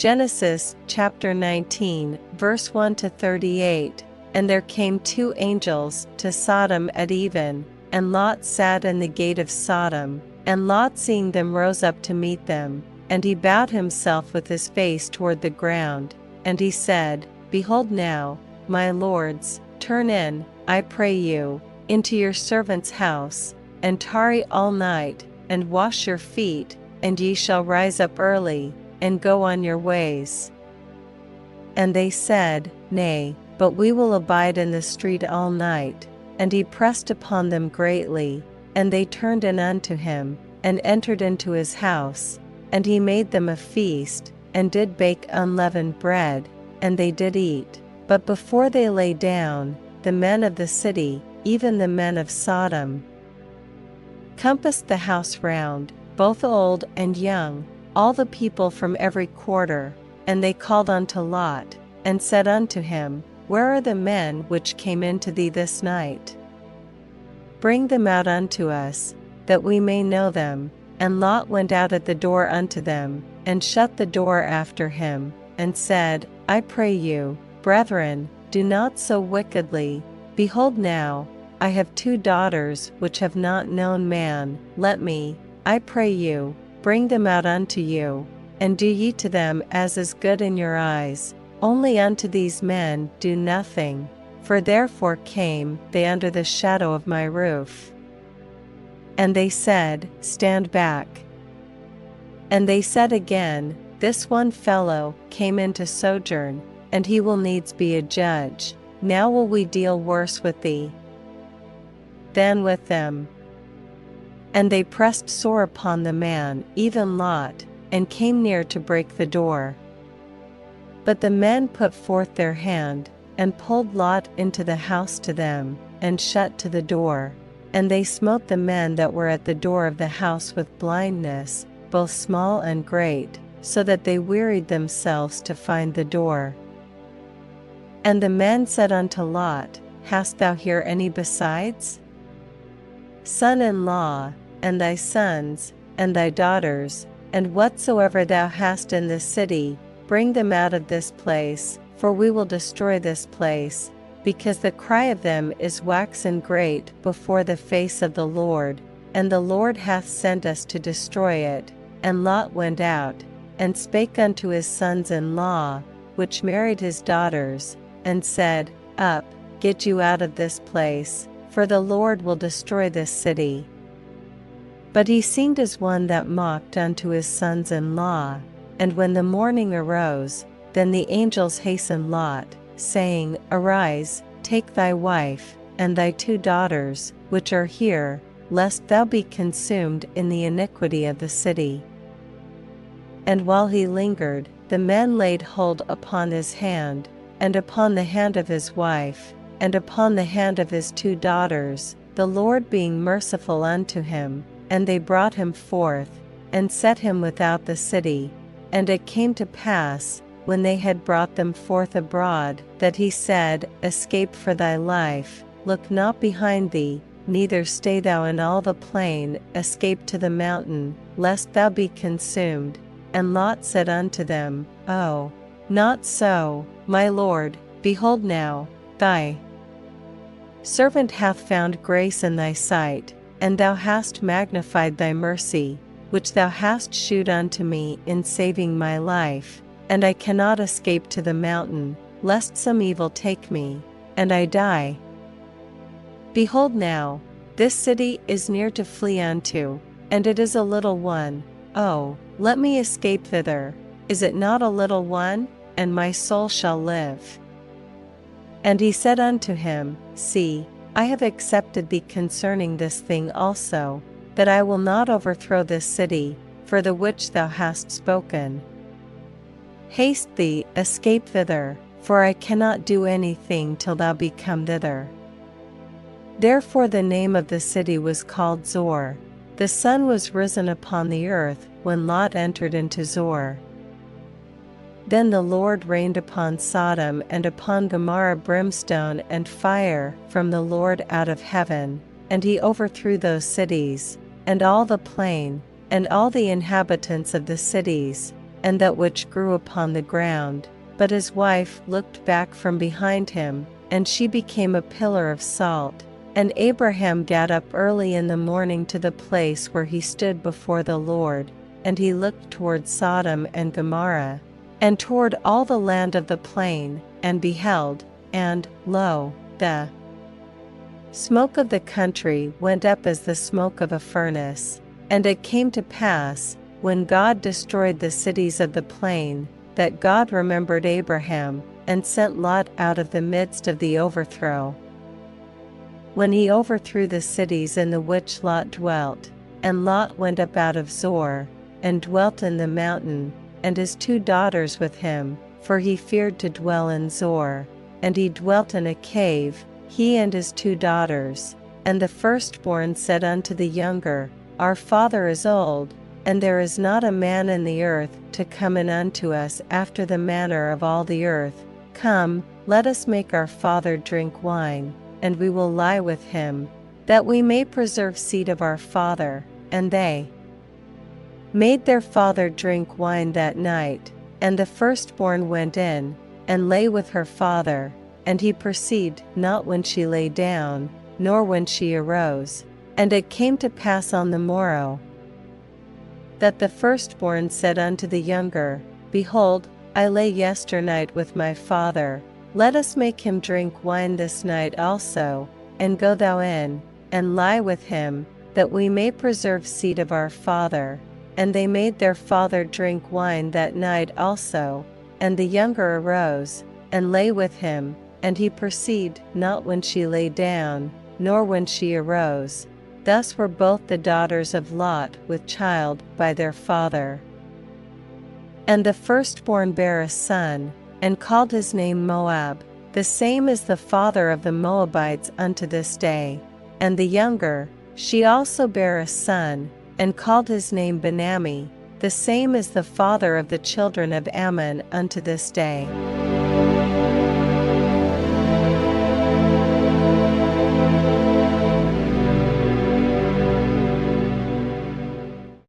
Genesis chapter 19, verse 1 to 38. And there came 2 angels to Sodom at even, and Lot sat in the gate of Sodom. And Lot seeing them rose up to meet them, and he bowed himself with his face toward the ground. And he said, Behold now, my lords, turn in, I pray you, into your servant's house, and tarry all night, and wash your feet, and ye shall rise up early, and go on your ways. And they said, Nay, but we will abide in the street all night. And he pressed upon them greatly, and they turned in unto him, and entered into his house. And he made them a feast, and did bake unleavened bread, and they did eat. But before they lay down, the men of the city, even the men of Sodom, compassed the house round, both old and young, all the people from every quarter. And they called unto Lot, and said unto him, Where are the men which came into thee this night? Bring them out unto us, that we may know them. And Lot went out at the door unto them, and shut the door after him, and said, I pray you, brethren, do not so wickedly. Behold now, I have 2 daughters which have not known man. Let me, I pray you, bring them out unto you, and do ye to them as is good in your eyes. Only unto these men do nothing, for therefore came they under the shadow of my roof. And they said, Stand back. And they said again, This one fellow came in to sojourn, and he will needs be a judge. Now will we deal worse with thee than with them. And they pressed sore upon the man, even Lot, and came near to break the door. But the men put forth their hand, and pulled Lot into the house to them, and shut to the door. And they smote the men that were at the door of the house with blindness, both small and great, so that they wearied themselves to find the door. And the men said unto Lot, Hast thou here any besides? Son-in-law, and thy sons, and thy daughters, and whatsoever thou hast in the city, bring them out of this place, for we will destroy this place, because the cry of them is waxen great before the face of the Lord, and the Lord hath sent us to destroy it. And Lot went out, and spake unto his sons-in-law, which married his daughters, and said, Up, get you out of this place, for the Lord will destroy this city. But he seemed as one that mocked unto his sons-in-law. And when the morning arose, then the angels hastened Lot, saying, Arise, take thy wife, and thy 2 daughters, which are here, lest thou be consumed in the iniquity of the city. And while he lingered, the men laid hold upon his hand, and upon the hand of his wife, and upon the hand of his 2 daughters, the Lord being merciful unto him. And they brought him forth, and set him without the city. And it came to pass, when they had brought them forth abroad, that he said, Escape for thy life, look not behind thee, neither stay thou in all the plain, escape to the mountain, lest thou be consumed. And Lot said unto them, Oh, not so, my lord, behold now, thy servant hath found grace in thy sight, and thou hast magnified thy mercy, which thou hast shewed unto me in saving my life. And I cannot escape to the mountain, lest some evil take me, and I die. Behold now, this city is near to flee unto, and it is a little one. Oh, let me escape thither. Is it not a little one? And my soul shall live. And he said unto him, See, I have accepted thee concerning this thing also, that I will not overthrow this city, for the which thou hast spoken. Haste thee, escape thither, for I cannot do anything till thou be come thither. Therefore the name of the city was called Zoar. The sun was risen upon the earth when Lot entered into Zoar. Then the Lord rained upon Sodom and upon Gomorrah brimstone and fire from the Lord out of heaven, and he overthrew those cities, and all the plain, and all the inhabitants of the cities, and that which grew upon the ground. But his wife looked back from behind him, and she became a pillar of salt. And Abraham got up early in the morning to the place where he stood before the Lord, and he looked toward Sodom and Gomorrah, and toward all the land of the plain, and beheld, and, lo, the smoke of the country went up as the smoke of a furnace. And it came to pass, when God destroyed the cities of the plain, that God remembered Abraham, and sent Lot out of the midst of the overthrow. When he overthrew the cities in the which Lot dwelt, and Lot went up out of Zoar, and dwelt in the mountain, and his 2 daughters with him, for he feared to dwell in Zoar. And he dwelt in a cave, he and his 2 daughters. And the firstborn said unto the younger, Our father is old, and there is not a man in the earth to come in unto us after the manner of all the earth. Come, let us make our father drink wine, and we will lie with him, that we may preserve seed of our father. And they made their father drink wine that night. And the firstborn went in, and lay with her father, and he perceived not when she lay down, nor when she arose. And it came to pass on the morrow, that the firstborn said unto the younger, Behold, I lay yesternight with my father, let us make him drink wine this night also, and go thou in, and lie with him, that we may preserve seed of our father. And they made their father drink wine that night also. And the younger arose, and lay with him, and he perceived not when she lay down, nor when she arose. Thus were both the daughters of Lot with child by their father. And the firstborn bare a son, and called his name Moab. The same is the father of the Moabites unto this day. And the younger, she also bare a son, and called his name Benammi. The same is the father of the children of Ammon unto this day.